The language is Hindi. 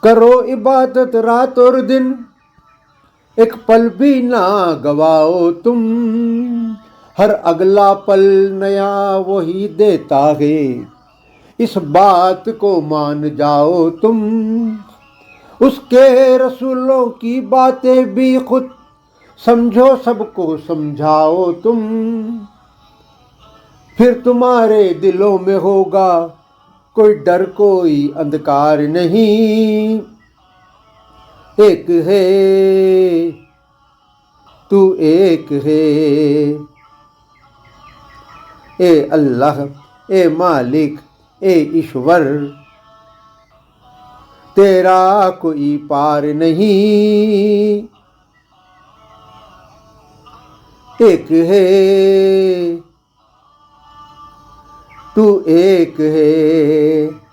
करो इबादत रात और दिन, एक पल भी ना गवाओ तुम। हर अगला पल नया वही देता है, इस बात को मान जाओ तुम। उसके रसूलों की बातें भी खुद समझो, सबको समझाओ तुम। फिर तुम्हारे दिलों में होगा कोई डर कोई अंधकार नहीं। एक है तू, एक है ए अल्लाह, ए मालिक, ए ईश्वर, तेरा कोई पार नहीं। एक है तू, एक है।